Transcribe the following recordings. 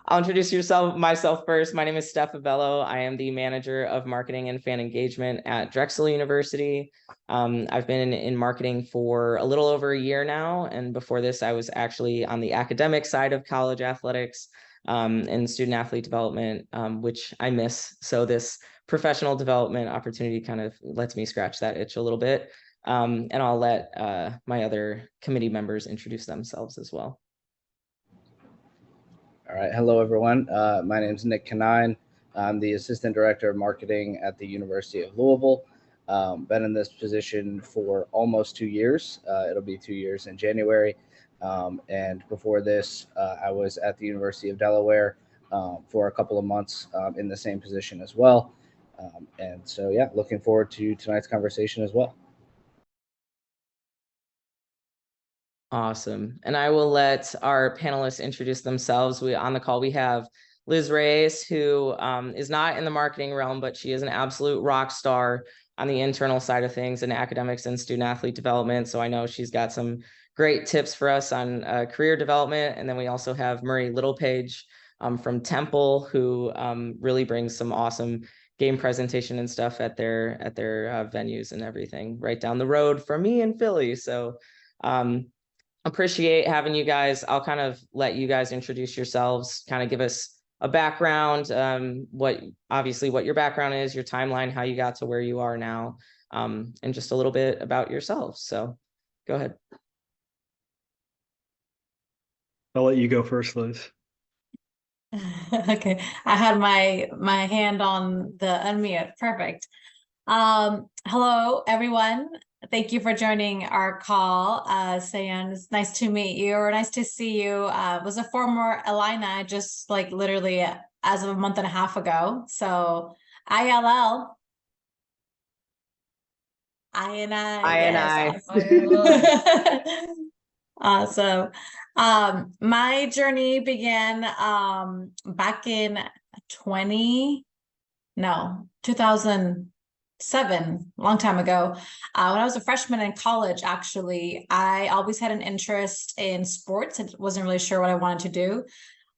I'll introduce myself first. My name is Steph Avello. I am the manager of marketing and fan engagement at Drexel University. I've been in marketing for a little over a year now. And before this, I was actually on the academic side of college athletics and student athlete development, which I miss. So this professional development opportunity kind of lets me scratch that itch a little bit. And I'll let my other committee members introduce themselves as well. All right. Hello, everyone. My name is Nick Canine. I'm the Assistant Director of Marketing at the University of Louisville. Been in this position for almost 2 years. It'll be 2 years in January. And before this, I was at the University of Delaware for a couple of months in the same position as well. And so, yeah, looking forward to tonight's conversation as well. Awesome. And I will let our panelists introduce themselves. On the call, we have Liz Reyes, who is not in the marketing realm, but she is an absolute rock star on the internal side of things in academics and student athlete development. So I know she's got some great tips for us on career development. And then we also have Murray Littlepage from Temple, who really brings some awesome game presentation and stuff at their venues and everything right down the road from me in Philly. So appreciate having you guys. I'll kind of let you guys introduce yourselves, kind of give us a background, what your background is, your timeline, how you got to where you are now, and just a little bit about yourselves. So go ahead. I'll let you go first, Liz. Okay, I had my hand on the unmute. Perfect. Hello, everyone. Thank you for joining our call. Sayan, it's nice to meet you, or nice to see you. Was a former Illini, just like literally as of a month and a half ago. So ILL. I. Awesome. My journey began back in 2007, long time ago. When I was a freshman in college, actually, I always had an interest in sports. I wasn't really sure what I wanted to do.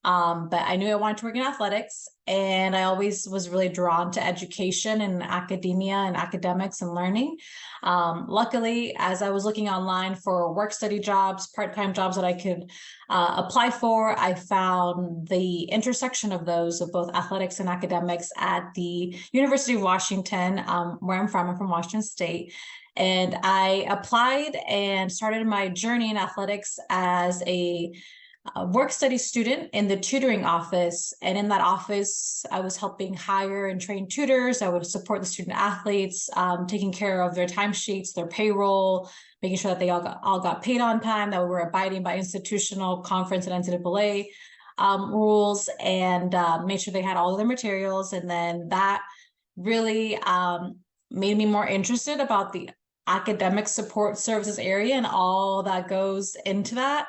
But I knew I wanted to work in athletics, and I always was really drawn to education and academia and academics and learning. Luckily, as I was looking online for work study jobs, part-time jobs that I could apply for, I found the intersection of those, of both athletics and academics, at the University of Washington, where I'm from. I'm from Washington State. And I applied and started my journey in athletics as a work study student in the tutoring office. And in that office, I was helping hire and train tutors. I would support the student athletes, taking care of their timesheets, their payroll, making sure that they all got paid on time, that we were abiding by institutional conference and NCAA rules, and made sure they had all of their materials. And then that really made me more interested about the academic support services area and all that goes into that.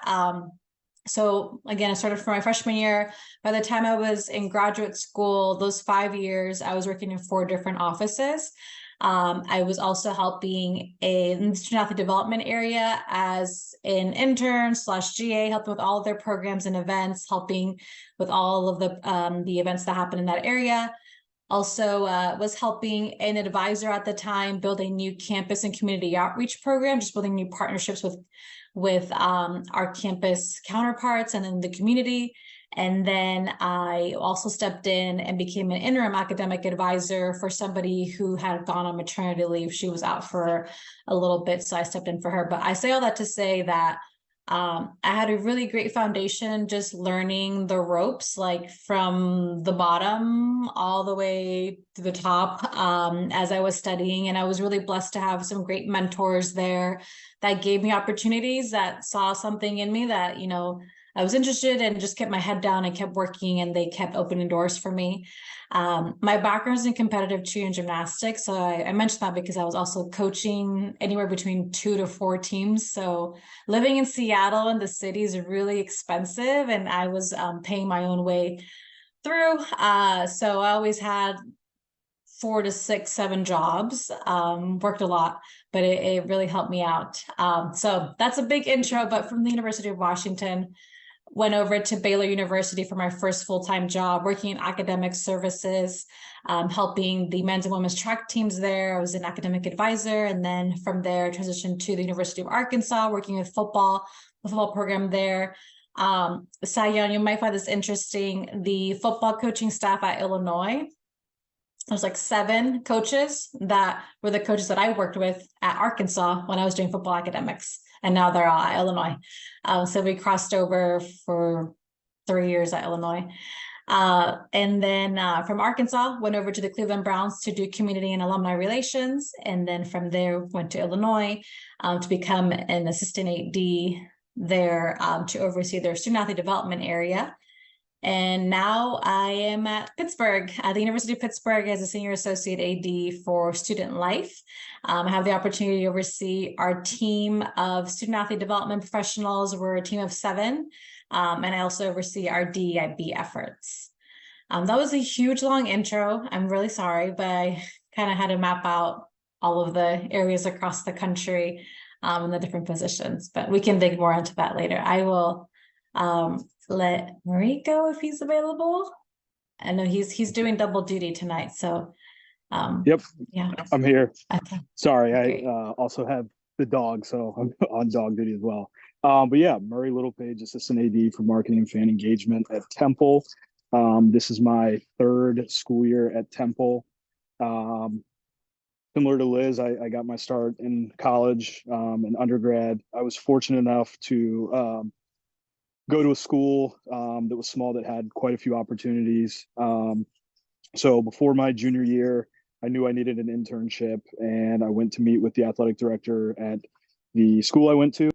So again, I started from my freshman year. By the time I was in graduate school, those 5 years, I was working in 4 different offices. I was also helping in the student athlete development area as an intern / GA, helping with all of their programs and events, helping with all of the events that happen in that area. Also was helping an advisor at the time build a new campus and community outreach program, just building new partnerships with our campus counterparts and in the community. And then I also stepped in and became an interim academic advisor for somebody who had gone on maternity leave. She was out for a little bit, so I stepped in for her. But I say all that to say that I had a really great foundation, just learning the ropes, like from the bottom all the way to the top as I was studying. And I was really blessed to have some great mentors there that gave me opportunities, that saw something in me that, you know, I was interested in, and just kept my head down and kept working, and they kept opening doors for me. My background is in competitive cheer and gymnastics. So I mentioned that because I was also coaching anywhere between 2 to 4 teams. So living in Seattle and the city is really expensive, and I was paying my own way through. So I always had 4 to 6, 7 jobs, worked a lot, but it really helped me out. So that's a big intro, but from the University of Washington, went over to Baylor University for my first full-time job, working in academic services, helping the men's and women's track teams there. I was an academic advisor, and then from there transitioned to the University of Arkansas, working with the football program there. Sayon, you might find this interesting. The football coaching staff at Illinois, there's like 7 coaches that were the coaches that I worked with at Arkansas when I was doing football academics, and now they're all at Illinois. So we crossed over for 3 years at Illinois. And then from Arkansas, went over to the Cleveland Browns to do community and alumni relations. And then from there, went to Illinois to become an assistant AD there to oversee their student athlete development area. And now I am at Pittsburgh, at the University of Pittsburgh, as a senior associate AD for student life. I have the opportunity to oversee our team of student athlete development professionals. We're a team of 7. And I also oversee our DEIB efforts. That was a huge long intro. I'm really sorry, but I kind of had to map out all of the areas across the country and the different positions, but we can dig more into that later. I will let Murray go if he's available. I know he's doing double duty tonight, so Yep, yeah. I'm here. Okay. Sorry, Great. I also have the dog, so I'm on dog duty as well. But yeah, Murray Littlepage, Assistant AD for Marketing and Fan Engagement at Temple. This is my 3rd school year at Temple. Similar to Liz, I got my start in college and undergrad. I was fortunate enough to go to a school that was small, that had quite a few opportunities. So before my junior year, I knew I needed an internship, and I went to meet with the athletic director at the school I went to.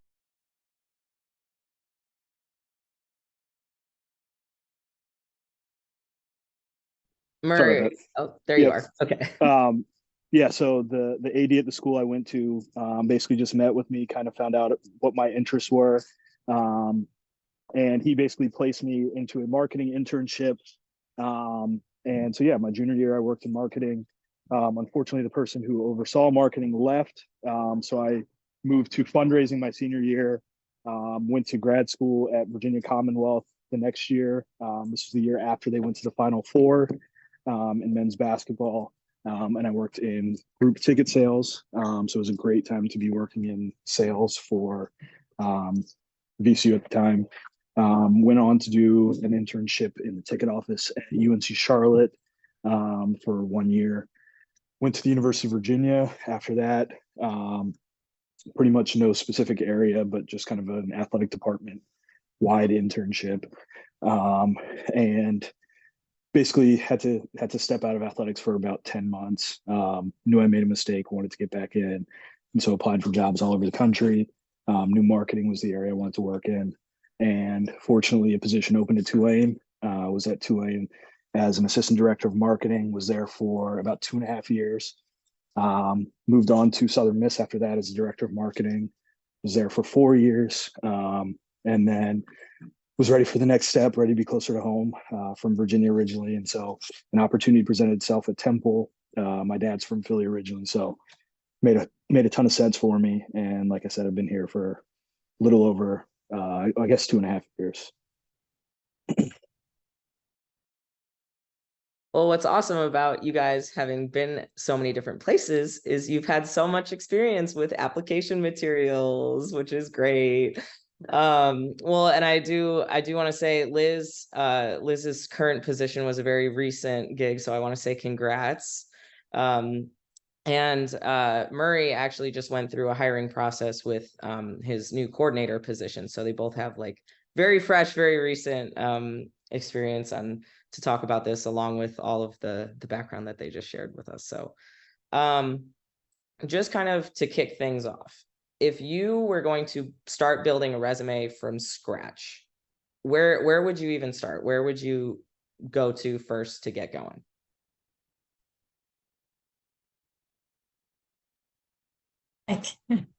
Sorry Murray, about oh, there you Yep. are. Okay. Yeah, so the AD at the school I went to basically just met with me, kind of found out what my interests were. And he basically placed me into a marketing internship. And so, yeah, my junior year, I worked in marketing. Unfortunately, the person who oversaw marketing left. So I moved to fundraising my senior year, went to grad school at Virginia Commonwealth the next year. This was the year after they went to the Final Four in men's basketball. And I worked in group ticket sales. So it was a great time to be working in sales for VCU at the time. Went on to do an internship in the ticket office at UNC Charlotte for 1 year. Went to the University of Virginia after that. Pretty much no specific area, but just kind of an athletic department wide internship. And basically had to step out of athletics for about 10 months. Knew I made a mistake, wanted to get back in. And so applied for jobs all over the country. Knew marketing was the area I wanted to work in. And fortunately, a position opened at Tulane. Was at Tulane as an assistant director of marketing, was there for about 2.5 years. Moved on to Southern Miss after that as a director of marketing, was there for 4 years. And then was ready for the next step, ready to be closer to home, from Virginia originally. And so an opportunity presented itself at Temple. My dad's from Philly originally, so made a ton of sense for me. And like I said, I've been here for a little over, I guess 2.5 years. Well, what's awesome about you guys having been so many different places is you've had so much experience with application materials, which is great. Well, and I do want to say Liz's current position was a very recent gig, so I want to say congrats. And Murray actually just went through a hiring process with his new coordinator position, so they both have like very fresh, very recent experience on to talk about this, along with all of the background that they just shared with us. So just kind of to kick things off, if you were going to start building a resume from scratch, where would you even start? Where would you go to first to get going? I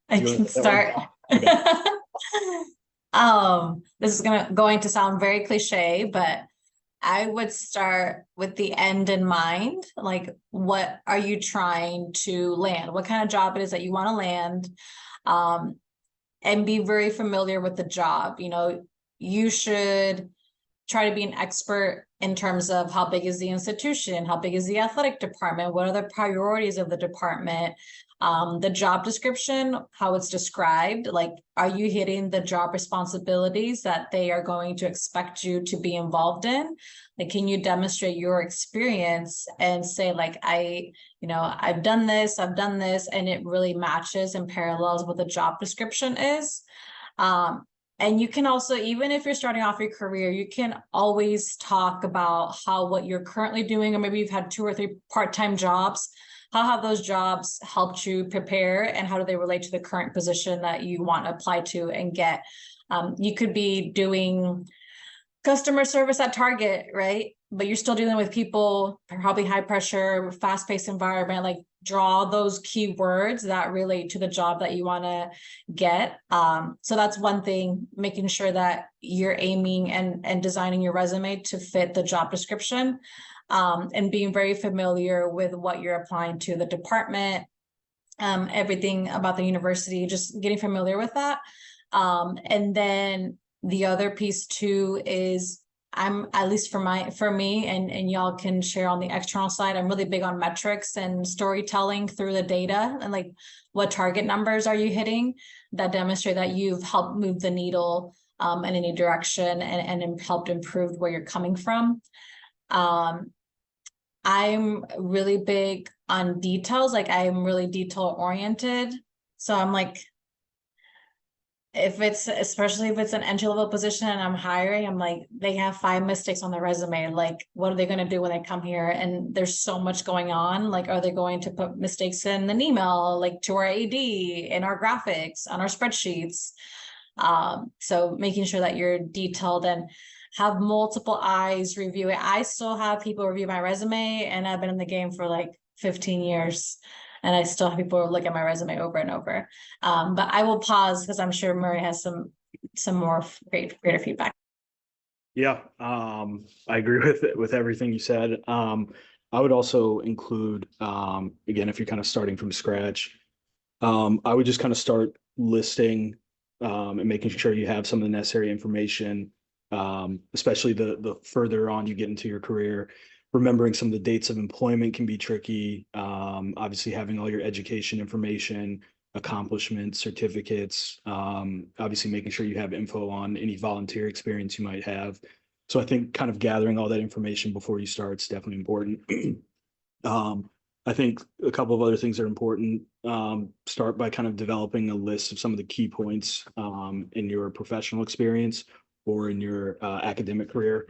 can start. Okay. This is going to sound very cliche, but I would start with the end in mind. Like, what are you trying to land? What kind of job it is that you want to land? And be very familiar with the job. You know, you should try to be an expert in terms of how big is the institution, how big is the athletic department, what are the priorities of the department, the job description, how it's described, like, are you hitting the job responsibilities that they are going to expect you to be involved in? Like, can you demonstrate your experience and say, like, I've done this, and it really matches and parallels what the job description is. And you can also, even if you're starting off your career, you can always talk about what you're currently doing, or maybe you've had 2 or 3 part-time jobs. How have those jobs helped you prepare, and how do they relate to the current position that you want to apply to and get? You could be doing customer service at Target, right? But you're still dealing with people, probably high pressure, fast-paced environment. Like, draw those keywords that relate to the job that you want to get. So that's one thing, making sure that you're aiming and designing your resume to fit the job description, and being very familiar with what you're applying to, the department, everything about the university, just getting familiar with that. And then the other piece too is, I'm, at least for me, and y'all can share on the external side, I'm really big on metrics and storytelling through the data, and like, what target numbers are you hitting that demonstrate that you've helped move the needle in any direction, and helped improve where you're coming from. I'm really big on details, like, I'm really detail oriented. So I'm like, especially if it's an entry-level position and I'm hiring, I'm like, they have 5 mistakes on their resume. Like, what are they going to do when they come here? And there's so much going on. Like, are they going to put mistakes in an email, like to our AD, in our graphics, on our spreadsheets? So making sure that you're detailed and have multiple eyes review it. I still have people review my resume, and I've been in the game for like 15 years. And I still have people look at my resume over and over. But I will pause because I'm sure Murray has some more greater feedback. Yeah, I agree with everything you said. I would also include, again, if you're kind of starting from scratch, I would just kind of start listing and making sure you have some of the necessary information, especially the further on you get into your career. Remembering some of the dates of employment can be tricky. Obviously, having all your education information, accomplishments, certificates, obviously making sure you have info on any volunteer experience you might have. So I think kind of gathering all that information before you start is definitely important. I think a couple of other things are important. Start by kind of developing a list of some of the key points in your professional experience or in your academic career.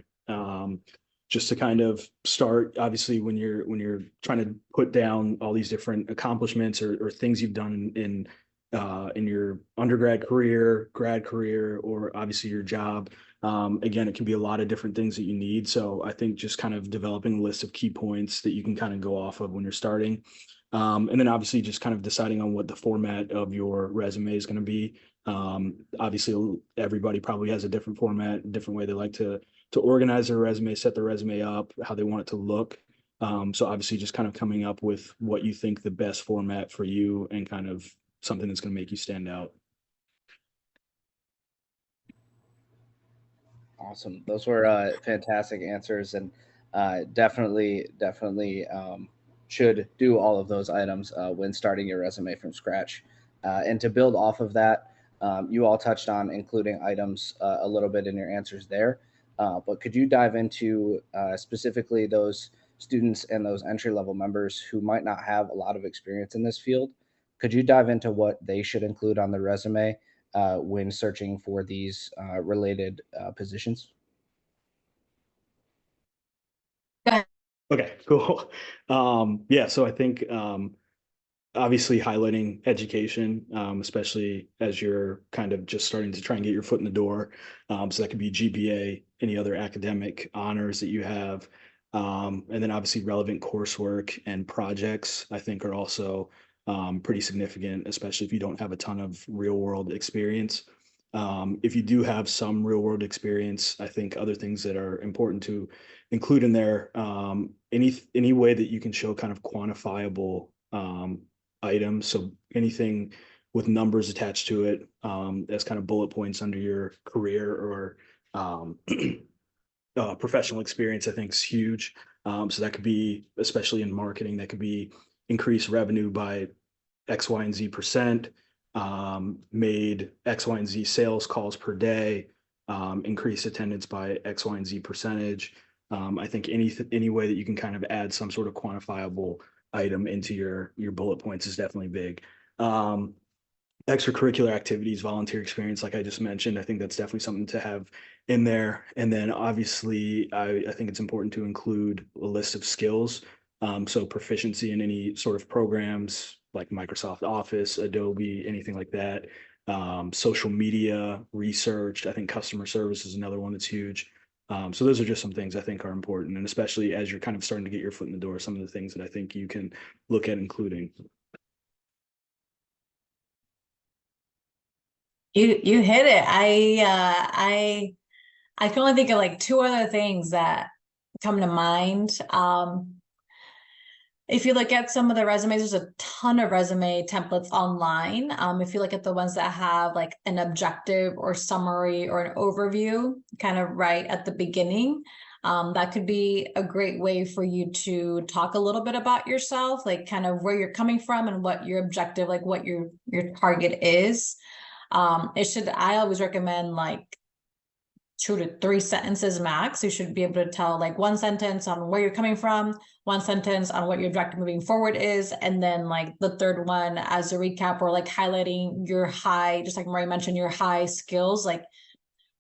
Just to kind of start, obviously, when you're trying to put down all these different accomplishments or things you've done in your undergrad career, grad career, or obviously your job. Again, it can be a lot of different things that you need. So I think just kind of developing a list of key points that you can kind of go off of when you're starting. And then obviously just kind of deciding on what the format of your resume is going to be. Obviously, everybody probably has a different format, different way they like to organize their resume, set their resume up, how they want it to look. So obviously just kind of coming up with what you think the best format for you and kind of something that's going to make you stand out. Awesome. Those were fantastic answers, and definitely should do all of those items when starting your resume from scratch. And to build off of that, you all touched on including items a little bit in your answers there. But could you dive into specifically those students and those entry-level members who might not have a lot of experience in this field? Could you dive into what they should include on their resume when searching for these related positions? Go ahead. Okay, cool. Yeah, so I think obviously highlighting education, especially as you're kind of just starting to try and get your foot in the door. So that could be GPA, any other academic honors that you have. And then obviously relevant coursework and projects, I think, are also pretty significant, especially if you don't have a ton of real world experience. If you do have some real world experience, I think other things that are important to include in there, any way that you can show kind of quantifiable items. So anything with numbers attached to it, as kind of bullet points under your career or Professional experience, I think, is huge. So that could be, especially in marketing, that could be increased revenue by X, Y, and Z percent, made X, Y, and Z sales calls per day, increase attendance by X, Y, and Z percentage. I think any way that you can kind of add some sort of quantifiable item into your bullet points is definitely big. Extracurricular activities, volunteer experience, like I just mentioned, I think that's definitely something to have in there. And then obviously, I think it's important to include a list of skills. So proficiency in any sort of programs like Microsoft Office, Adobe, anything like that. Social media, research. I think customer service is another one that's huge. So those are just some things I think are important. And especially as you're kind of starting to get your foot in the door, some of the things that I think you can look at including. You hit it. I can only think of like two other things that come to mind. If you look at some of the resumes, there's a ton of resume templates online. If you look at the ones that have like an objective or summary or an overview kind of right at the beginning, that could be a great way for you to talk a little bit about yourself, like kind of where you're coming from and what your objective, like what your target is. I always recommend like 2 to 3 sentences max. You should be able to tell like one sentence on where you're coming from, one sentence on what your objective moving forward is, and then like the third one as a recap or like highlighting your high, just like Murray mentioned, your high skills, like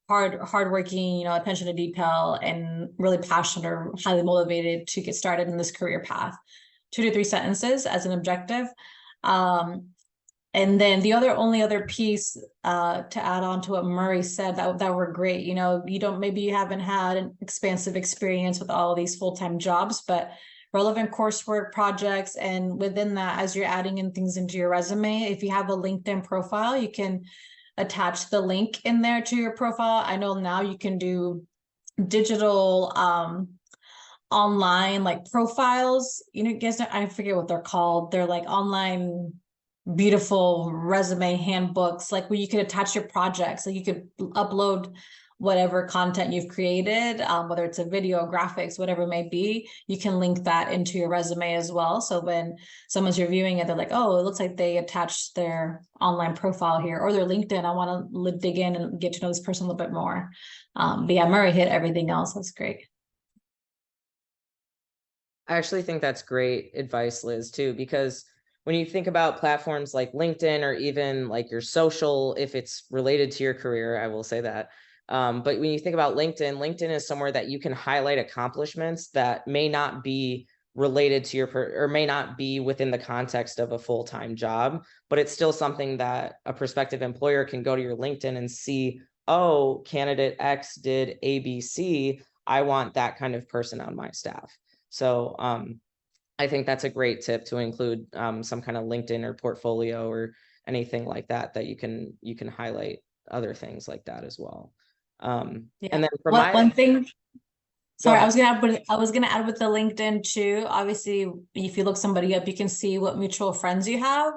hardworking, attention to detail, and really passionate or highly motivated to get started in this career path. 2 to 3 sentences as an objective. And then the only other piece to add on to what Murray said that were great, maybe you haven't had an expansive experience with all of these full-time jobs, but relevant coursework projects. And within that, as you're adding in things into your resume, if you have a LinkedIn profile, you can attach the link in there to your profile. I know now you can do digital online like profiles, guys, I forget what they're called. They're like online beautiful resume handbooks, like where you could attach your projects. So you could upload whatever content you've created, whether it's a video, graphics, whatever it may be, you can link that into your resume as well. So when someone's reviewing it, they're like, oh, it looks like they attached their online profile here or their LinkedIn. I want to dig in and get to know this person a little bit more. But yeah, Murray hit everything else. That's great. I actually think that's great advice, Liz, too, because when you think about platforms like LinkedIn or even like your social, if it's related to your career, I will say that. But when you think about LinkedIn is somewhere that you can highlight accomplishments that may not be related to or may not be within the context of a full-time job, but it's still something that a prospective employer can go to your LinkedIn and see, oh, candidate X did ABC. I want that kind of person on my staff. So, I think that's a great tip to include some kind of LinkedIn or portfolio or anything like that you can highlight other things like that as well. And then for one thing. Sorry, I was gonna add with the LinkedIn too. Obviously, if you look somebody up, you can see what mutual friends you have.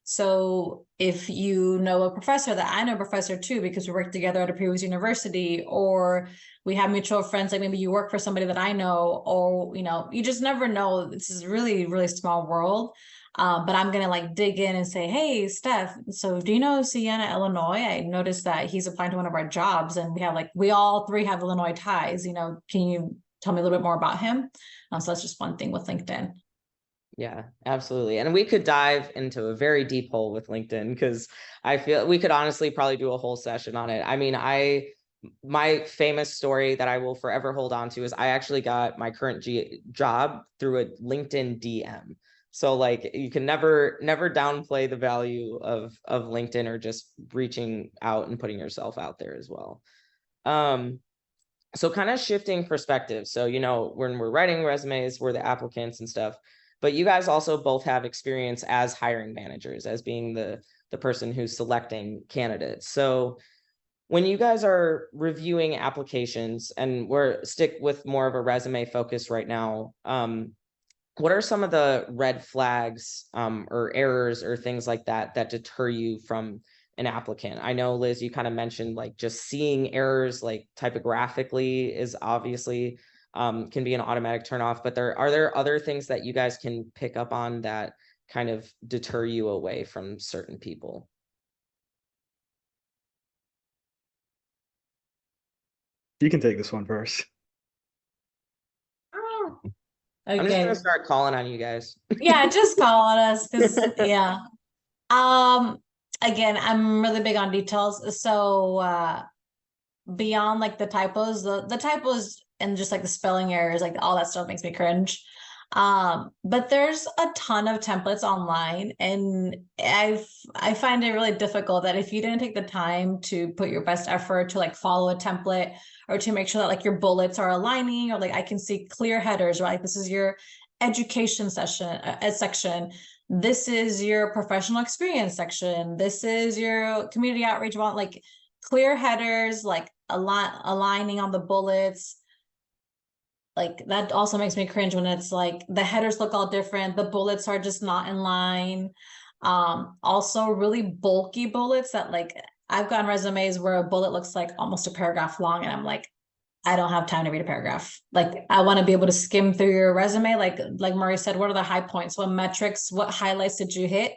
So if you know a professor, that I know a professor too, because we worked together at a previous university, or we have mutual friends, like maybe you work for somebody that I know, or you just never know. This is really, really small world. But I'm gonna like dig in and say, hey, Steph, so do you know Sienna, Illinois? I noticed that he's applying to one of our jobs, and we all three have Illinois ties. Can you tell me a little bit more about him? So that's just one thing with LinkedIn. Yeah, absolutely. And we could dive into a very deep hole with LinkedIn because I feel we could honestly probably do a whole session on it. I mean, my famous story that I will forever hold on to is I actually got my current job through a LinkedIn DM. So like you can never downplay the value of LinkedIn or just reaching out and putting yourself out there as well. So kind of shifting perspective. So, when we're writing resumes, we're the applicants and stuff. But you guys also both have experience as hiring managers, as being the person who's selecting candidates. So when you guys are reviewing applications, and stick with more of a resume focus right now, what are some of the red flags or errors or things like that deter you from an applicant? I know, Liz, you kind of mentioned like just seeing errors like typographically is obviously can be an automatic turnoff, but are there other things that you guys can pick up on that kind of deter you away from certain people? You can take this one first. I'm just Okay. gonna start calling on you guys. Yeah, just call on us because yeah. Again, I'm really big on details. So beyond like the typos, the typos and just like the spelling errors, like all that stuff makes me cringe. But there's a ton of templates online, and I find it really difficult that if you didn't take the time to put your best effort to like follow a template or to make sure that like your bullets are aligning, or like I can see clear headers, right? This is your education section. This is your professional experience section. This is your community outreach one, like clear headers, like aligning on the bullets. Like that also makes me cringe when it's like the headers look all different, the bullets are just not in line. Also really bulky bullets that like I've gotten resumes where a bullet looks like almost a paragraph long, and I'm like, I don't have time to read a paragraph. Like I want to be able to skim through your resume. Like Murray said, what are the high points? What metrics, what highlights did you hit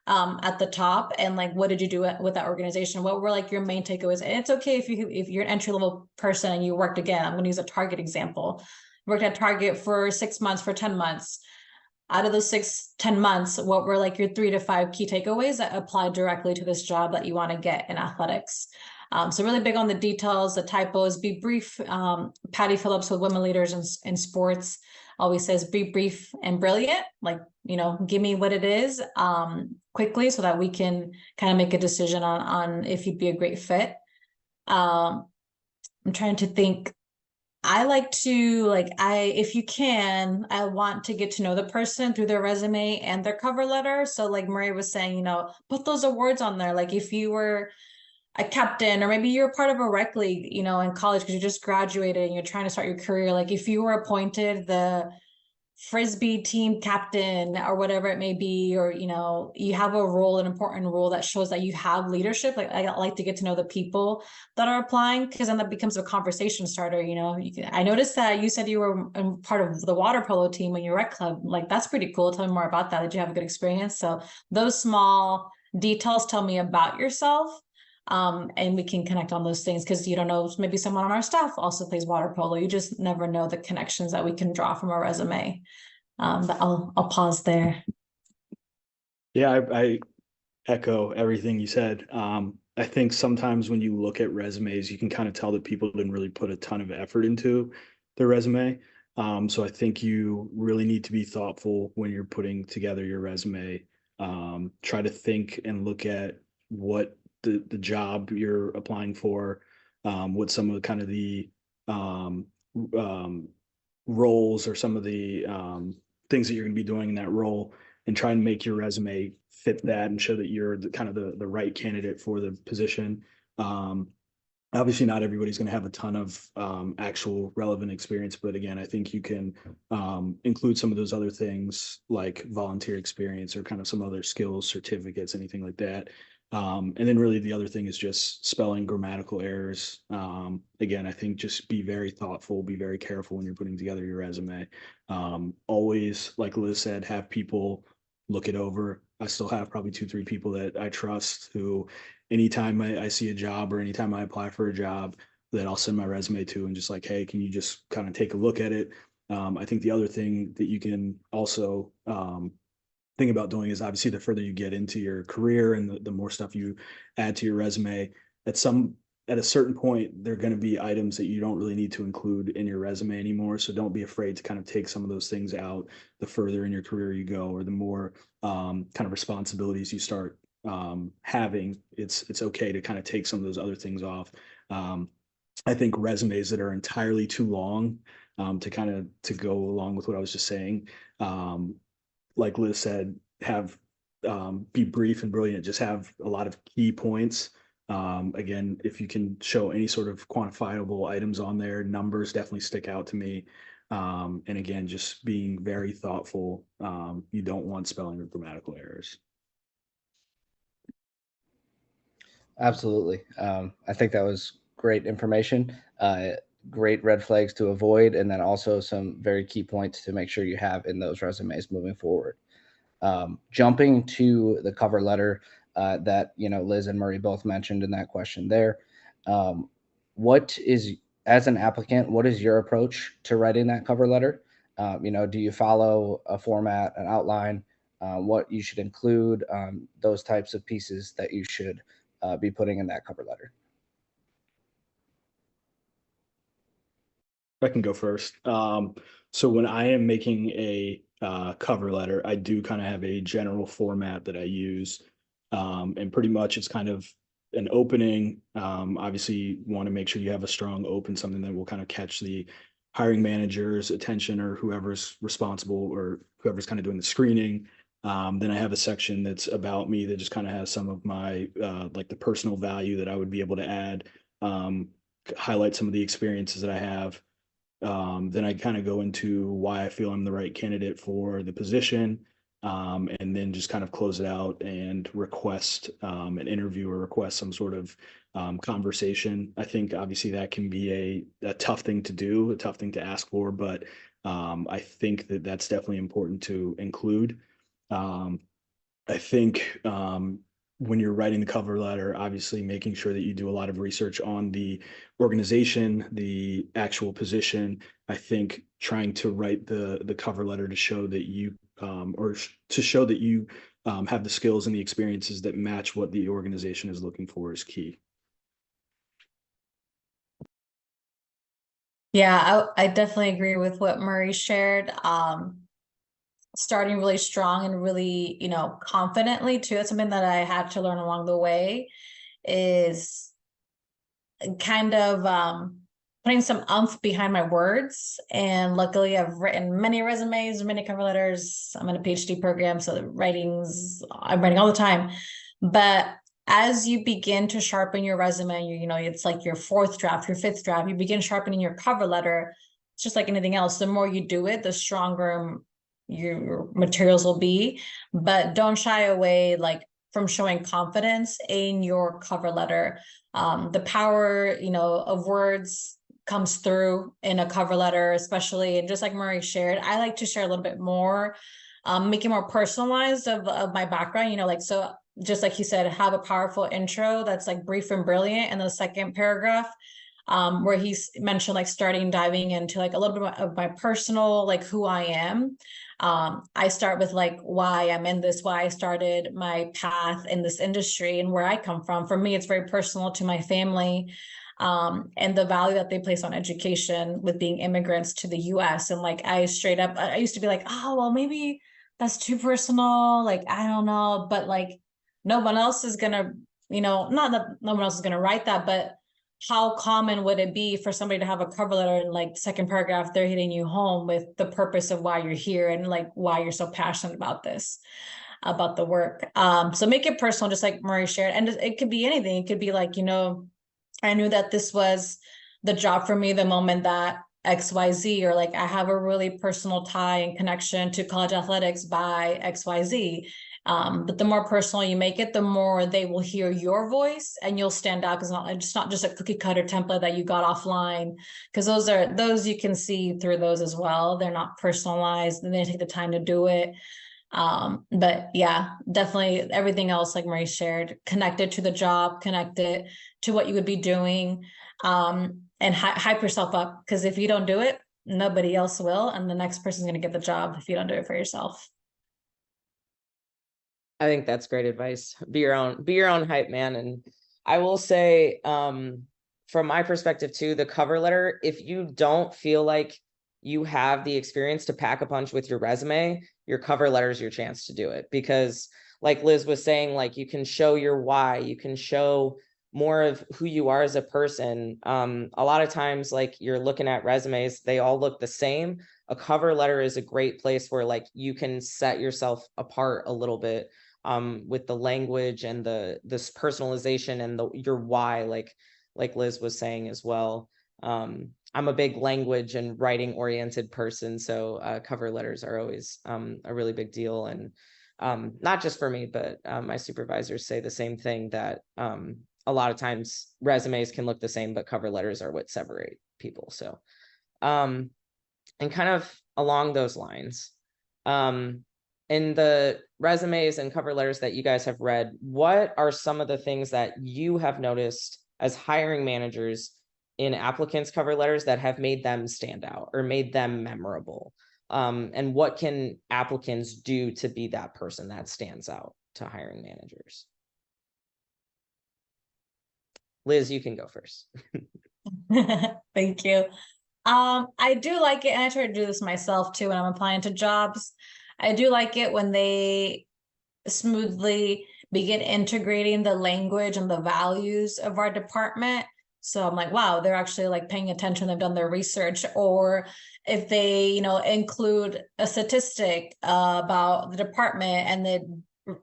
at the top? And like, what did you do with that organization? What were like your main takeaways? And it's okay if you're an entry level person and you worked, again, I'm going to use a Target example. Worked at Target for 6 months, for 10 months. Out of those 10 months, what were like your 3 to 5 key takeaways that apply directly to this job that you want to get in athletics? So really big on the details, the typos, be brief. Patty Phillips with Women Leaders in Sports always says, be brief and brilliant. Like, give me what it is quickly so that we can kind of make a decision on if you'd be a great fit. I'm trying to think. I like to if you can, I want to get to know the person through their resume and their cover letter. So like Murray was saying, put those awards on there. Like if you were a captain, or maybe you're part of a rec league, in college because you just graduated and you're trying to start your career. Like if you were appointed the Frisbee team captain or whatever it may be, or, you have a role, an important role that shows that you have leadership. Like I like to get to know the people that are applying, because then that becomes a conversation starter. I noticed that you said you were part of the water polo team when you were rec club. Like, that's pretty cool. Tell me more about that. Did you have a good experience? So those small details tell me about yourself. And we can connect on those things, because you don't know, maybe someone on our staff also plays water polo. You just never know the connections that we can draw from a resume. But I'll pause there. Yeah, I echo everything you said. I think sometimes when you look at resumes, you can kind of tell that people didn't really put a ton of effort into their resume. So I think you really need to be thoughtful when you're putting together your resume. Try to think and look at what the job you're applying for, what some of the kind of the roles or some of the things that you're going to be doing in that role, and try and make your resume fit that and show that you're the right candidate for the position. Obviously not everybody's going to have a ton of actual relevant experience, but again, I think you can include some of those other things like volunteer experience or kind of some other skills, certificates, anything like that. And then really the other thing is just spelling, grammatical errors. Again, I think just be very thoughtful, be very careful when you're putting together your resume. Always, like Liz said, have people look it over. I still have probably 2-3 people that I trust who, anytime I see a job or anytime I apply for a job, that I'll send my resume to, and just like, hey, can you just kind of take a look at it? I think the other thing that you can also think about doing is, obviously the further you get into your career and the more stuff you add to your resume, at a certain point, there are going to be items that you don't really need to include in your resume anymore. So don't be afraid to kind of take some of those things out the further in your career you go, or the more kind of responsibilities you start having. It's okay to kind of take some of those other things off. I think resumes that are entirely too long, to go along with what I was just saying, like Liz said, be brief and brilliant, just have a lot of key points. Again, if you can show any sort of quantifiable items on there, numbers definitely stick out to me. And again, just being very thoughtful. You don't want spelling or grammatical errors. Absolutely. I think that was great information, great red flags to avoid, and then also some very key points to make sure you have in those resumes moving forward. Jumping to the cover letter that Liz and Murray both mentioned in that question there. What is, as an applicant, what is your approach to writing that cover letter? Do you follow a format, an outline, what you should include, those types of pieces that you should be putting in that cover letter? I can go first. So when I am making a cover letter, I do kind of have a general format that I use. And pretty much it's kind of an opening. Obviously, you want to make sure you have a strong open, something that will kind of catch the hiring manager's attention or whoever's responsible or whoever's kind of doing the screening. Then I have a section that's about me that just kind of has some of my like the personal value that I would be able to add, highlight some of the experiences that I have. Then I kind of go into why I feel I'm the right candidate for the position, and then just kind of close it out and request an interview or request some sort of conversation. I think obviously that can be a tough thing to do, a tough thing to ask for, but I think that that's definitely important to include. I think when you're writing the cover letter, obviously making sure that you do a lot of research on the organization, the actual position. I think trying to write the cover letter to show that you to show that you have the skills and the experiences that match what the organization is looking for is key. Yeah, I definitely agree with what Murray shared. Starting really strong and really, confidently too. It's something that I had to learn along the way, is kind of putting some umph behind my words. And luckily I've written many resumes, many cover letters. I'm in a PhD program, so I'm writing all the time. But as you begin to sharpen your resume, it's like your fourth draft, your fifth draft, you begin sharpening your cover letter. It's just like anything else. The more you do it, the stronger your materials will be. But don't shy away from showing confidence in your cover letter. The power, of words comes through in a cover letter, especially, and just like Murray shared, I like to share a little bit more, make it more personalized of my background, so just like he said, have a powerful intro that's like brief and brilliant. And the second paragraph, where he's mentioned starting diving into a little bit of my personal, who I am. I start with why I'm in this, why I started my path in this industry and where I come from. For me, it's very personal to my family, and the value that they place on education with being immigrants to the US. And I used to be oh, well, maybe that's too personal. I don't know, but no one else is gonna, not that no one else is gonna write that, but how common would it be for somebody to have a cover letter and second paragraph, they're hitting you home with the purpose of why you're here and why you're so passionate about this, about the work. So make it personal, just like Murray shared. And it could be anything. It could be I knew that this was the job for me the moment that XYZ, or I have a really personal tie and connection to college athletics by XYZ. But the more personal you make it, the more they will hear your voice and you'll stand out, because it's not just a cookie cutter template that you got offline, because those you can see through those as well. They're not personalized and they take the time to do it. But yeah, definitely everything else, like Murray shared, connected to the job, connected to what you would be doing, and hype yourself up, because if you don't do it, nobody else will, and the next person's going to get the job if you don't do it for yourself. I think that's great advice. Be your own hype man. And I will say, from my perspective too, the cover letter, if you don't feel like you have the experience to pack a punch with your resume, your cover letter is your chance to do it. Because like Liz was saying, you can show your why, you can show more of who you are as a person. A lot of times, you're looking at resumes, they all look the same. A cover letter is a great place where you can set yourself apart a little bit, with the language and this personalization and your why, like Liz was saying as well. I'm a big language and writing oriented person, so cover letters are always a really big deal. And not just for me, but my supervisors say the same thing, that a lot of times resumes can look the same, but cover letters are what separate people. So, and kind of along those lines, in the resumes and cover letters that you guys have read, what are some of the things that you have noticed as hiring managers in applicants' cover letters that have made them stand out or made them memorable? And what can applicants do to be that person that stands out to hiring managers? Liz, you can go first. Thank you. I do like it, and I try to do this myself too when I'm applying to jobs. I do like it when they smoothly begin integrating the language and the values of our department. So I'm like, wow, they're actually like paying attention, they've done their research. Or if they, include a statistic about the department and it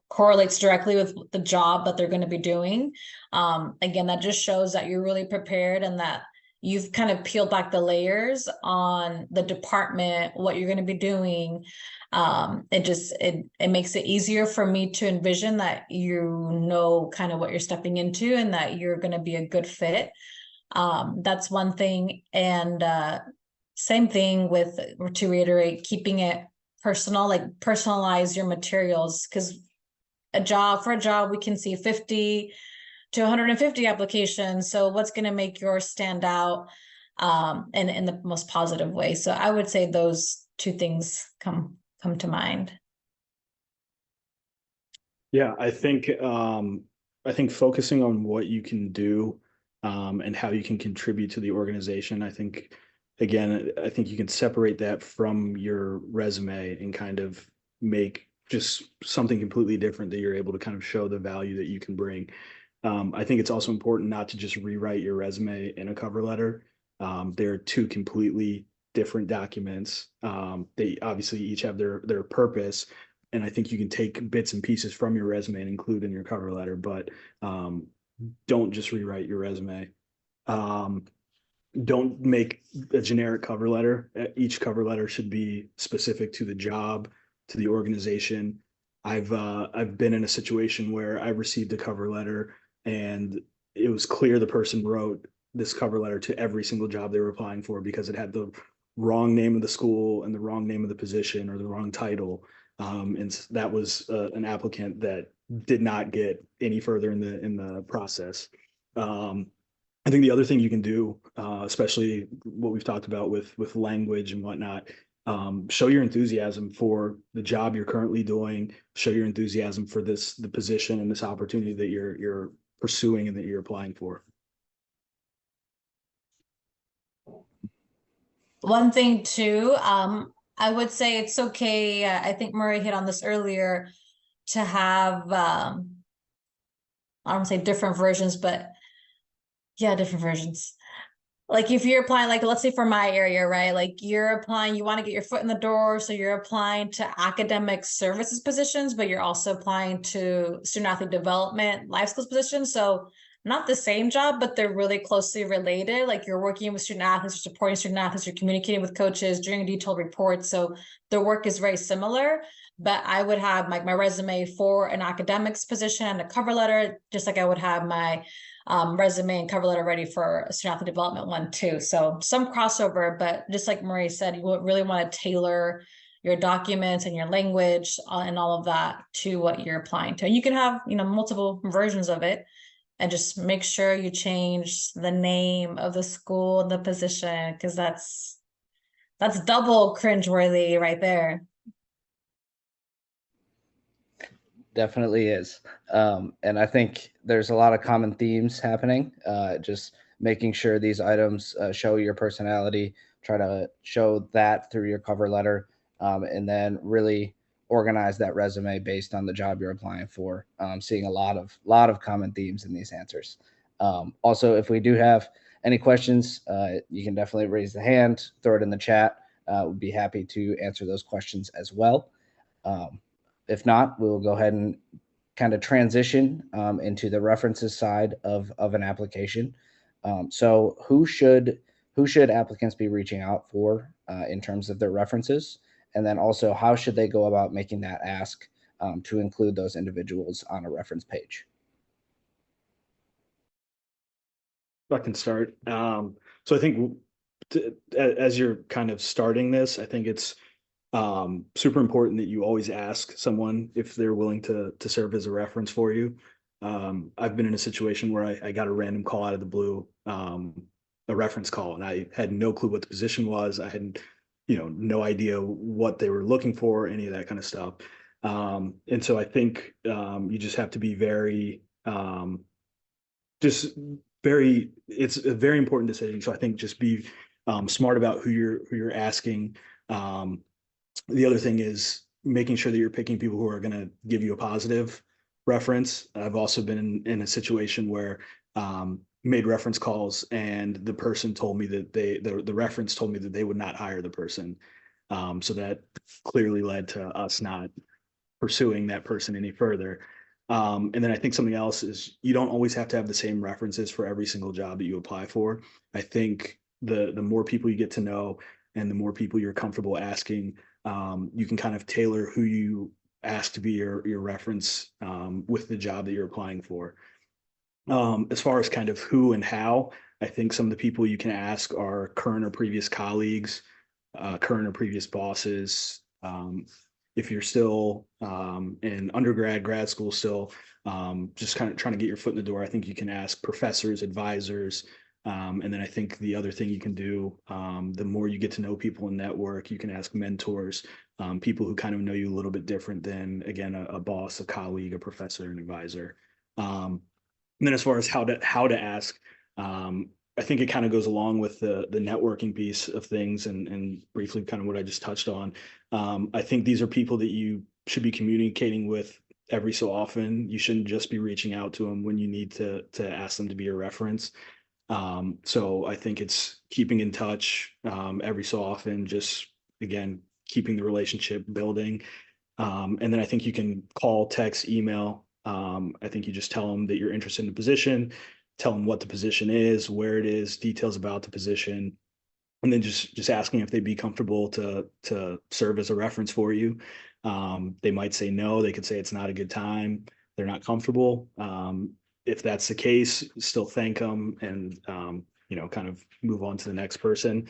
correlates directly with the job that they're going to be doing. Again, that just shows that you're really prepared and that you've kind of peeled back the layers on the department, what you're going to be doing. It makes it easier for me to envision that kind of what you're stepping into and that you're going to be a good fit. That's one thing. And same thing to reiterate, keeping it personal, like personalize your materials, because for a job, we can see 50 to 150 applications. So what's going to make yours stand out in the most positive way? So I would say those two things come to mind. Yeah, I think focusing on what you can do and how you can contribute to the organization. I think you can separate that from your resume and kind of make just something completely different that you're able to kind of show the value that you can bring. I think it's also important not to just rewrite your resume in a cover letter. They're two completely different documents. They obviously each have their purpose, and I think you can take bits and pieces from your resume and include in your cover letter, but don't just rewrite your resume. Don't make a generic cover letter. Each cover letter should be specific to the job, to the organization. I've been in a situation where I received a cover letter and it was clear the person wrote this cover letter to every single job they were applying for because it had the wrong name of the school and the wrong name of the position or the wrong title. And that was an applicant that did not get any further in the process. I think the other thing you can do, especially what we've talked about with language and whatnot, show your enthusiasm for the job you're currently doing. Show your enthusiasm for the position and this opportunity that you're pursuing and that you're applying for. One thing too, I would say it's okay. I think Murray hit on this earlier, to have I don't want to say different versions, but yeah, different versions. Like if you're applying, like let's say for my area, right? Like you're applying, you want to get your foot in the door, so you're applying to academic services positions, but you're also applying to student athlete development, life skills positions. So not the same job, but they're really closely related. Like you're working with student athletes, you're supporting student athletes, you're communicating with coaches, doing detailed reports. So the work is very similar. But I would have like my resume for an academics position and a cover letter, just like I would have my resume and cover letter ready for a student athlete development one too. So some crossover, but just like Marie said, you really want to tailor your documents and your language and all of that to what you're applying to. And you can have, multiple versions of it, and just make sure you change the name of the school and the position, because that's double cringeworthy right there. Definitely is. And I think there's a lot of common themes happening. Just making sure these items show your personality, try to show that through your cover letter, and then really organize that resume based on the job you're applying for. Seeing a lot of common themes in these answers. Also, if we do have any questions, you can definitely raise the hand, throw it in the chat. We'll be happy to answer those questions as well. If not, we'll go ahead and kind of transition into the references side of an application. So who should applicants be reaching out for in terms of their references? And then also, how should they go about making that ask to include those individuals on a reference page? I can start. So I think as you're kind of starting this, I think it's super important that you always ask someone if they're willing to serve as a reference for you. I've been in a situation where I got a random call out of the blue, a reference call, and I had no clue what the position was. I had, no idea what they were looking for, any of that kind of stuff. And so I think you just have to be very, it's a very important decision. So I think just be smart about who you're asking. The other thing is making sure that you're picking people who are going to give you a positive reference. I've also been in a situation where made reference calls and the person told me that the reference told me that they would not hire the person. So that clearly led to us not pursuing that person any further. And then I think something else is you don't always have to have the same references for every single job that you apply for. I think the more people you get to know and the more people you're comfortable asking, you can kind of tailor who you ask to be your reference with the job that you're applying for. As far as kind of who and how, I think some of the people you can ask are current or previous colleagues, current or previous bosses. If you're still in undergrad, grad school still, just kind of trying to get your foot in the door, I think you can ask professors, advisors, and then I think the other thing you can do, the more you get to know people and network, you can ask mentors, people who kind of know you a little bit different than, again, a boss, a colleague, a professor, an advisor. And then as far as how to ask, I think it kind of goes along with the networking piece of things and briefly kind of what I just touched on. I think these are people that you should be communicating with every so often. You shouldn't just be reaching out to them when you need to ask them to be your reference. So I think it's keeping in touch every so often, just again, keeping the relationship building. And then I think you can call, text, email. I think you just tell them that you're interested in the position, tell them what the position is, where it is, details about the position, and then just asking if they'd be comfortable to serve as a reference for you. They might say no, they could say it's not a good time, they're not comfortable. If that's the case, still thank them and kind of move on to the next person.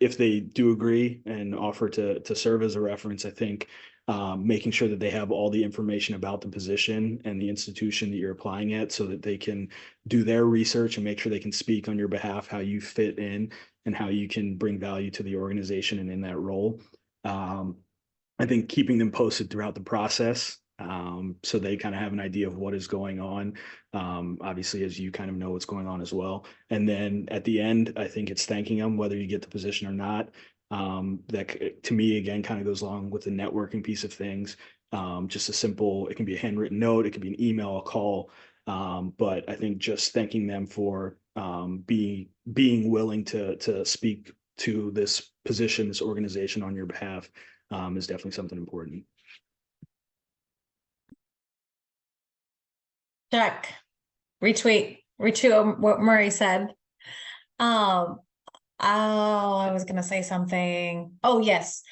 If they do agree and offer to serve as a reference, I think making sure that they have all the information about the position and the institution that you're applying at so that they can do their research and make sure they can speak on your behalf, how you fit in and how you can bring value to the organization and in that role. I think keeping them posted throughout the process so they kind of have an idea of what is going on. Obviously, as you kind of know what's going on as well. And then at the end, I think it's thanking them, whether you get the position or not. That to me, again, kind of goes along with the networking piece of things. Just a simple, it can be a handwritten note, it could be an email, a call. But I think just thanking them for being willing to speak to this position, this organization on your behalf is definitely something important. Check. Retweet what Murray said. Oh, I was gonna say something. Oh, yes.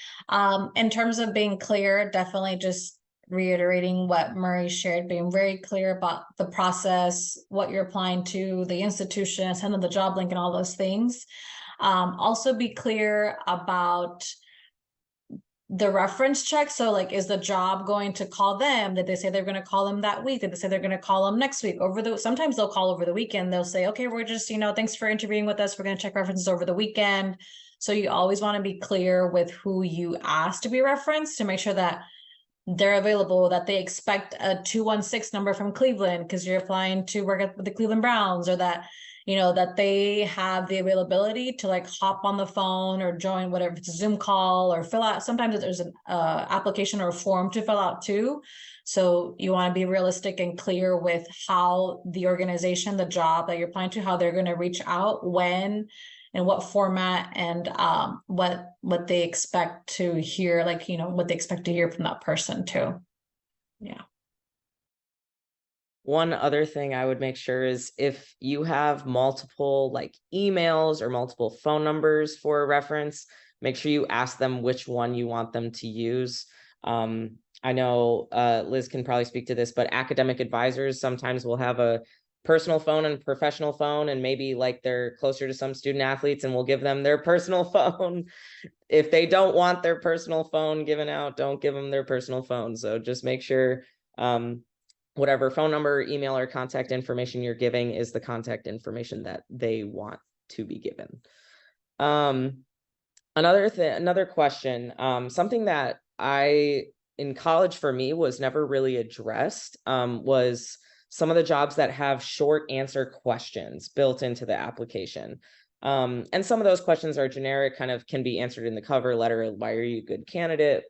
In terms of being clear, definitely just reiterating what Murray shared, being very clear about the process, what you're applying to, the institution, send them the job link and all those things. Also be clear about the reference check. So like, is the job going to call them? Did they say they're going to call them that week? Did they say they're going to call them next week? Sometimes they'll call over the weekend. They'll say, okay, we're just, thanks for interviewing with us. We're going to check references over the weekend. So you always want to be clear with who you ask to be referenced to make sure that they're available, that they expect a 216 number from Cleveland because you're applying to work with the Cleveland Browns, or that that they have the availability to like hop on the phone or join whatever, it's a Zoom call, or fill out. Sometimes there's an application or a form to fill out too. So you want to be realistic and clear with how the organization, the job that you're applying to, how they're going to reach out, when, and what format, and what they expect to hear, like, what they expect to hear from that person too. Yeah. One other thing I would make sure is if you have multiple like emails or multiple phone numbers for a reference, make sure you ask them which one you want them to use. I know Liz can probably speak to this, but academic advisors sometimes will have a personal phone and professional phone, and maybe like they're closer to some student athletes and we'll give them their personal phone. If they don't want their personal phone given out, don't give them their personal phone. So just make sure whatever phone number, email, or contact information you're giving is the contact information that they want to be given. Another question, something that in college for me was never really addressed, was some of the jobs that have short answer questions built into the application. And some of those questions are generic, kind of can be answered in the cover letter. Why are you a good candidate?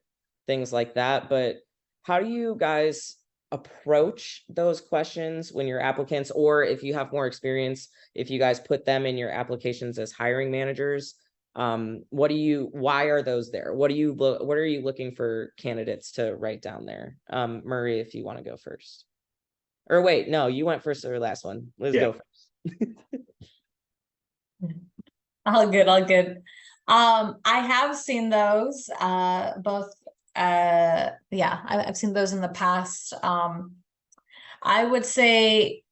Things like that. But how do you guys approach those questions when you're applicants, or if you have more experience, if you guys put them in your applications as hiring managers? Why are those there? What are you looking for candidates to write down there? Murray, if you want to go first. Or wait, no, you went first or last one. Let's go first. All good, all good. I have seen those, both, yeah, I've seen those in the past. I would say,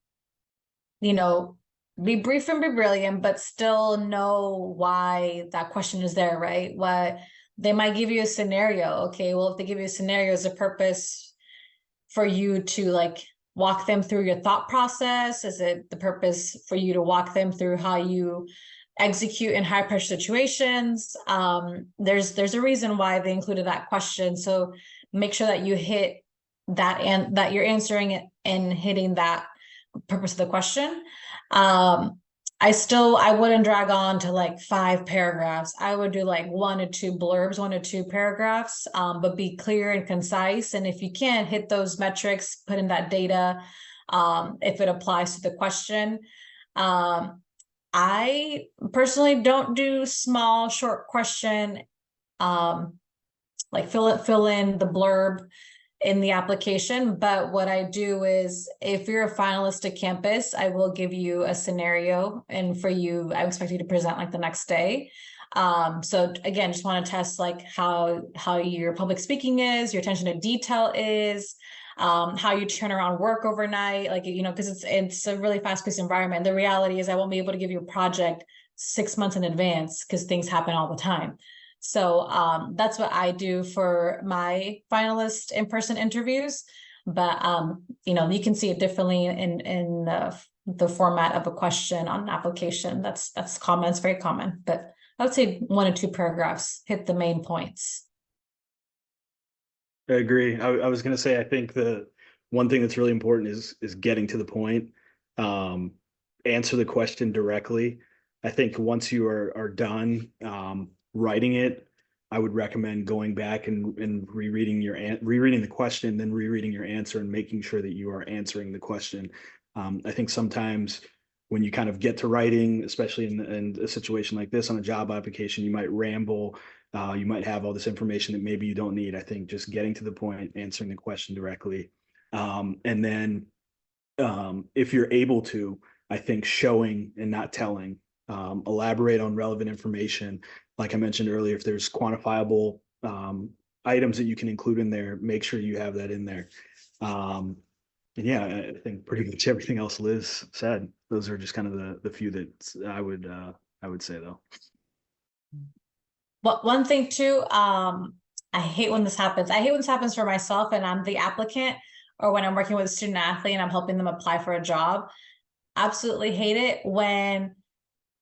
you know, be brief and be brilliant, but still know why that question is there, right? What they might give you a scenario. Okay, well, if they give you a scenario as a purpose for you to like walk them through your thought process? Is it the purpose for you to walk them through how you execute in high pressure situations? There's a reason why they included that question. So make sure that you hit that and that you're answering it and hitting that purpose of the question. I wouldn't drag on to like 5 paragraphs. I would do like 1 or 2 blurbs, 1 or 2 paragraphs, but be clear and concise. And if you can't hit those metrics, put in that data, if it applies to the question. I personally don't do small, short question, like fill in the blurb in the application. But what I do is, if you're a finalist at campus, I will give you a scenario, and for you, I expect you to present like the next day. So again, just want to test like how your public speaking is, your attention to detail is, how you turn around work overnight, like, you know, because it's a really fast-paced environment. The reality is I won't be able to give you a project 6 months in advance because things happen all the time. So that's what I do for my finalist in-person interviews. But you know, you can see it differently in the format of a question on an application. That's common. It's very common. But I would say 1 or 2 paragraphs, hit the main points. I agree. I was going to say, I think the one thing that's really important is getting to the point. Answer the question directly. I think once you are done writing it, I would recommend going back and rereading the question, then rereading your answer and making sure that you are answering the question. I think sometimes when you kind of get to writing, especially in a situation like this on a job application, you might ramble. You might have all this information that maybe you don't need. I think just getting to the point, answering the question directly. And then if you're able to, I think showing and not telling, elaborate on relevant information. Like I mentioned earlier, if there's quantifiable items that you can include in there, make sure you have that in there. And yeah, I think pretty much everything else Liz said. Those are just kind of the few that I would say though. Well, one thing too, I hate when this happens. I hate when this happens for myself and I'm the applicant, or when I'm working with a student athlete and I'm helping them apply for a job. Absolutely hate it when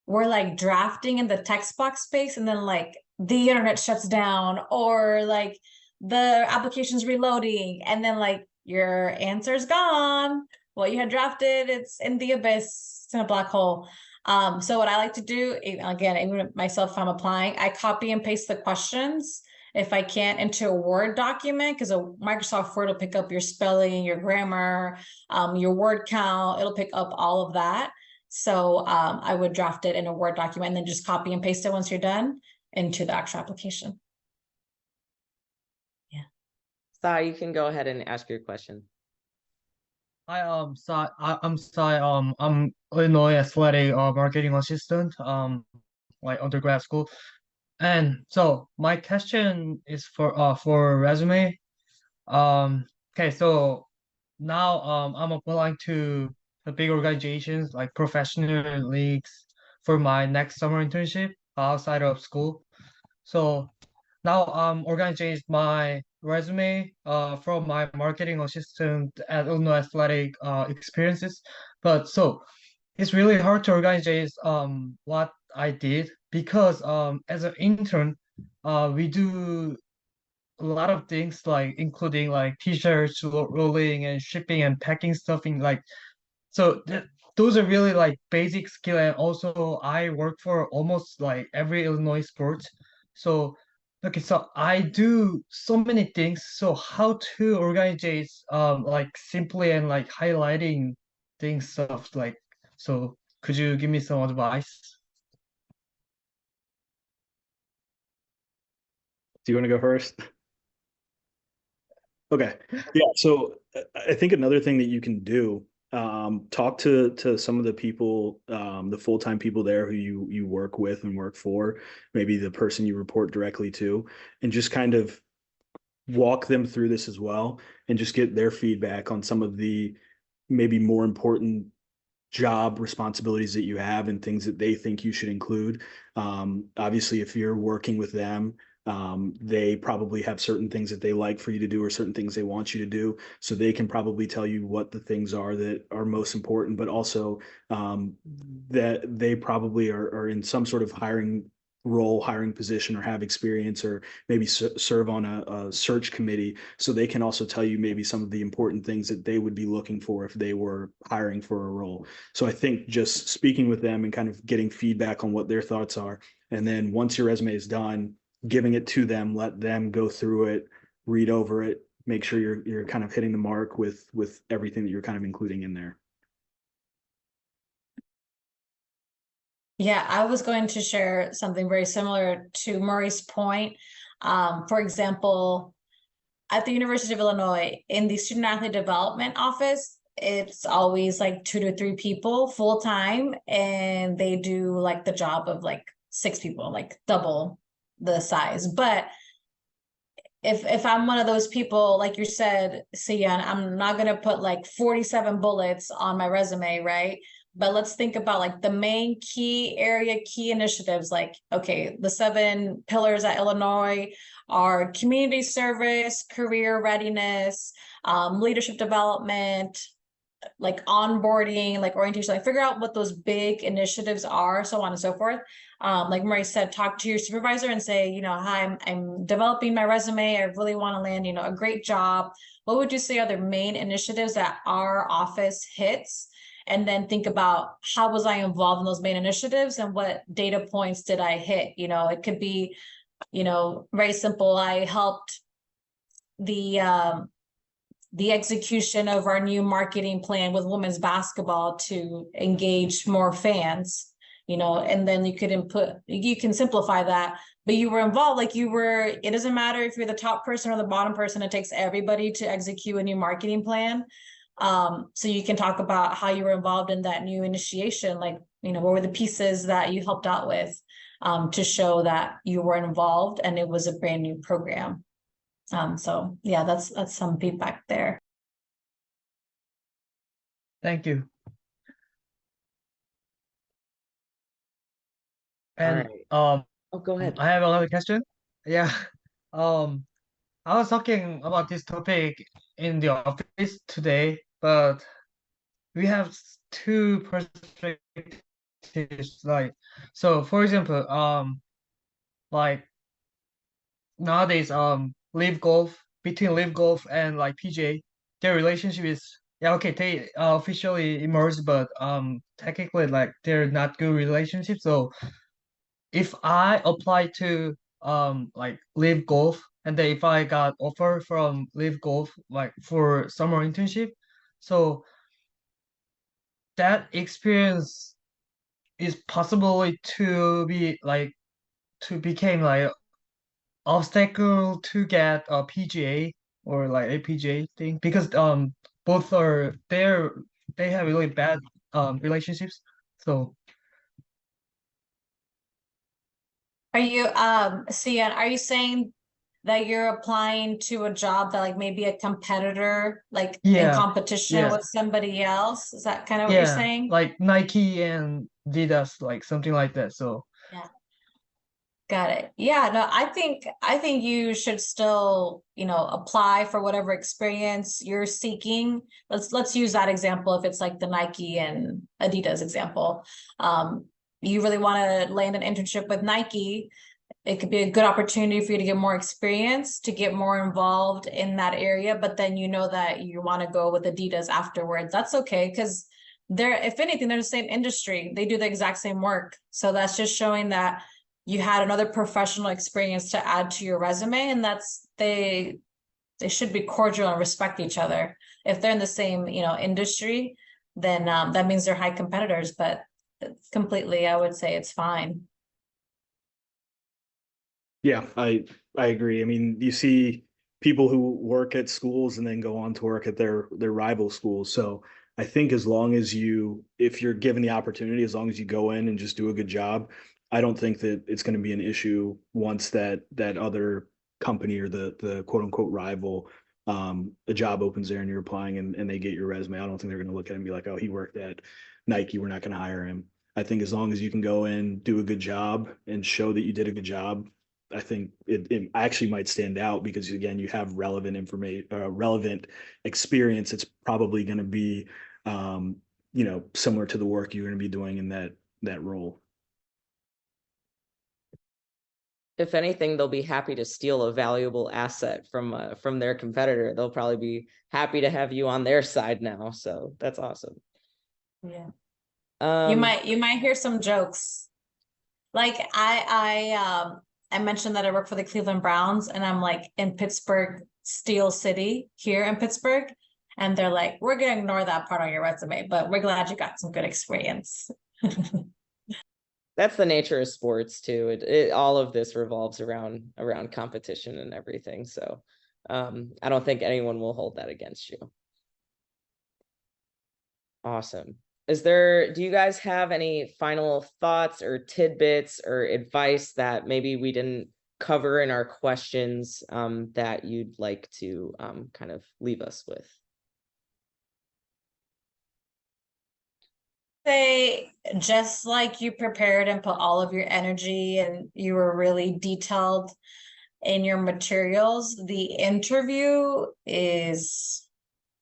we're like drafting in the text box space and then like the internet shuts down, or like the application's reloading and then like your answer's gone. What you had drafted, it's in the abyss, it's in a black hole. So what I like to do, again, even myself, if I'm applying, I copy and paste the questions, if I can't, into a Word document, because a Microsoft Word will pick up your spelling, your grammar, your word count. It'll pick up all of that. So I would draft it in a Word document and then just copy and paste it once you're done into the actual application. Yeah. Sai, you can go ahead and ask your question. I'm Sai. I'm Illinois athletic marketing assistant, like undergrad school. And so my question is for resume. Okay, so now I'm applying to the big organizations like professional leagues for my next summer internship outside of school. So now I'm organizing my resume from my marketing assistant at Illinois Athletic experiences. But so it's really hard to organize what I did because as an intern we do a lot of things like including like t-shirts rolling and shipping and packing stuff in like so those are really like basic skill, and also I work for almost like every Illinois sport. So okay, so I do so many things. So how to organize like simply and like highlighting things stuff like so could you give me some advice? Do you want to go first? Okay. Yeah. So I think another thing that you can do, talk to some of the people, the full-time people there who you work with and work for, maybe the person you report directly to, and just kind of walk them through this as well, and just get their feedback on some of the maybe more important job responsibilities that you have and things that they think you should include. Obviously, if you're working with them, they probably have certain things that they like for you to do or certain things they want you to do. So they can probably tell you what the things are that are most important, but also that they probably are in some sort of hiring position or have experience or maybe serve on a search committee, so they can also tell you maybe some of the important things that they would be looking for if they were hiring for a role. So I think just speaking with them and kind of getting feedback on what their thoughts are, and then once your resume is done, giving it to them, let them go through it, read over it, make sure you're kind of hitting the mark with everything that you're kind of including in there. Yeah, I was going to share something very similar to Murray's point. For example, at the University of Illinois, in the student athlete development office, it's always like 2 to 3 people full time, and they do like the job of like 6 people, like double the size. But if I'm one of those people, like you said, Sian, I'm not gonna put like 47 bullets on my resume, right? But let's think about like the main key initiatives, like, okay, the 7 pillars at Illinois are community service, career readiness, leadership development, like onboarding, like orientation, like figure out what those big initiatives are, so on and so forth. Like Murray said, talk to your supervisor and say, hi, I'm developing my resume. I really want to land, a great job. What would you say are the main initiatives that our office hits? And then think about how was I involved in those main initiatives and what data points did I hit? It could be, very simple. I helped the execution of our new marketing plan with women's basketball to engage more fans, and then you can simplify that, but you were involved, like it doesn't matter if you're the top person or the bottom person, it takes everybody to execute a new marketing plan. So you can talk about how you were involved in that new initiation, like, what were the pieces that you helped out with, to show that you were involved and it was a brand new program. So yeah, that's some feedback there. Thank you. All And right. um Oh, go ahead. I have another question. Yeah. Um I was talking about this topic in the office today, but we have two perspectives. Like, so for example, like nowadays, Live Golf and like PJ, their relationship is yeah okay. They officially emerged, but technically like they're not good relationships. So if I apply to like Live Golf, and then if I got offer from Live Golf like for summer internship, so that experience is possibly to be like to become like obstacle to get a PGA or like a PGA thing, because both they have really bad relationships. So Are you Sian, are you saying that you're applying to a job that like maybe a competitor, like in Yeah, competition yeah, with somebody else? Is that kind of what you're yeah, saying? like Nike and Adidas, like something like that. So Yeah. Got it. Yeah, no, I think you should still, apply for whatever experience you're seeking. Let's use that example if it's like the Nike and Adidas example. You really want to land an internship with Nike, it could be a good opportunity for you to get more experience, to get more involved in that area, but then you know that you want to go with Adidas afterwards. That's okay, because they're, if anything, they're the same industry. They do the exact same work. So that's just showing that you had another professional experience to add to your resume, and that's they should be cordial and respect each other. If they're in the same, industry, then that means they're high competitors, but completely, I would say it's fine. Yeah, I agree. I mean, you see people who work at schools and then go on to work at their rival schools. So I think as long as if you're given the opportunity, as long as you go in and just do a good job, I don't think that it's going to be an issue once that other company or the quote unquote rival, a job opens there and you're applying and they get your resume. I don't think they're going to look at it and be like, oh, he worked at Nike, we're not going to hire him. I think as long as you can go in, do a good job and show that you did a good job, I think it actually might stand out because again, you have relevant information, relevant experience. It's probably going to be, similar to the work you're going to be doing in that role. If anything, they'll be happy to steal a valuable asset from their competitor. They'll probably be happy to have you on their side now. So that's awesome. Yeah. Um, You might hear some jokes. Like I mentioned that I work for the Cleveland Browns, and I'm like in Pittsburgh, Steel City here in Pittsburgh. And they're like, we're gonna ignore that part on your resume, but we're glad you got some good experience. that's the nature of sports too. It all of this revolves around competition and everything. So I don't think anyone will hold that against you. Awesome. Do you guys have any final thoughts or tidbits or advice that maybe we didn't cover in our questions that you'd like to kind of leave us with? Say, just like you prepared and put all of your energy and you were really detailed in your materials, the interview is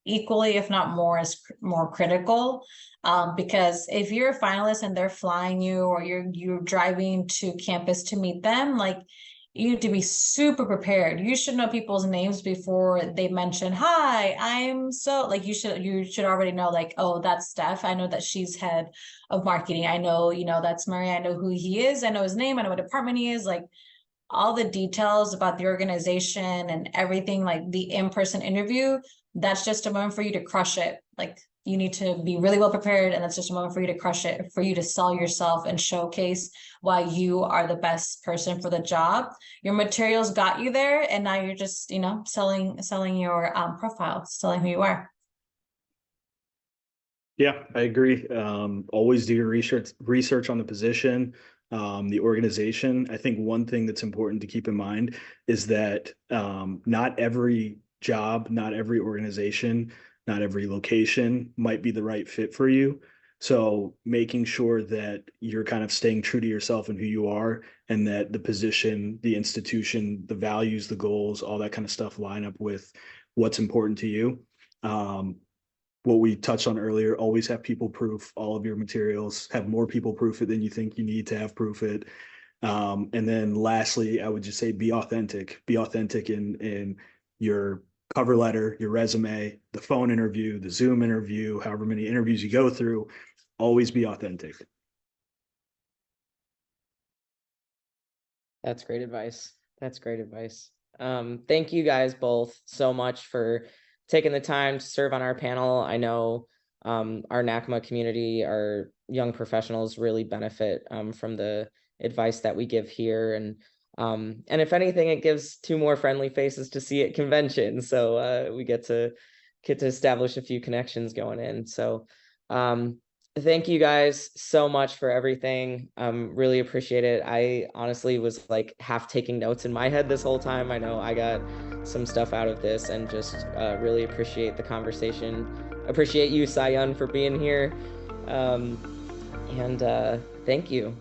equally, if not more, is more critical. Because if you're a finalist and they're flying you, or you're driving to campus to meet them, like, you need to be super prepared. You should know people's names before they mention, hi, I'm so, like, you should already know, like, oh, that's Steph. I know that she's head of marketing. I know, that's Murray. I know who he is. I know his name. I know what department he is. Like, all the details about the organization and everything, like the in-person interview, that's just a moment for you to crush it. Like, you need to be really well prepared, and that's just a moment for you to crush it, for you to sell yourself and showcase why you are the best person for the job. Your materials got you there, and now you're just, selling your profile, selling who you are. Yeah, I agree. Always do your research on the position, the organization. I think one thing that's important to keep in mind is that not every job, not every organization, not every location might be the right fit for you. So making sure that you're kind of staying true to yourself and who you are, and that the position, the institution, the values, the goals, all that kind of stuff line up with what's important to you. What we touched on earlier, always have people proof all of your materials, have more people proof it than you think you need to have proof it. And then lastly, I would just say be authentic in your cover letter, your resume, the phone interview, the Zoom interview, however many interviews you go through, always be authentic. That's great advice. That's great advice. Thank you guys both so much for taking the time to serve on our panel. I know our NACMA community, our young professionals really benefit from the advice that we give here. And if anything, it gives 2 more friendly faces to see at conventions. So we get to establish a few connections going in. So Thank you guys so much for everything. Really appreciate it. I honestly was like half taking notes in my head this whole time. I know I got some stuff out of this, and just really appreciate the conversation. Appreciate you, Sayun, for being here. And thank you.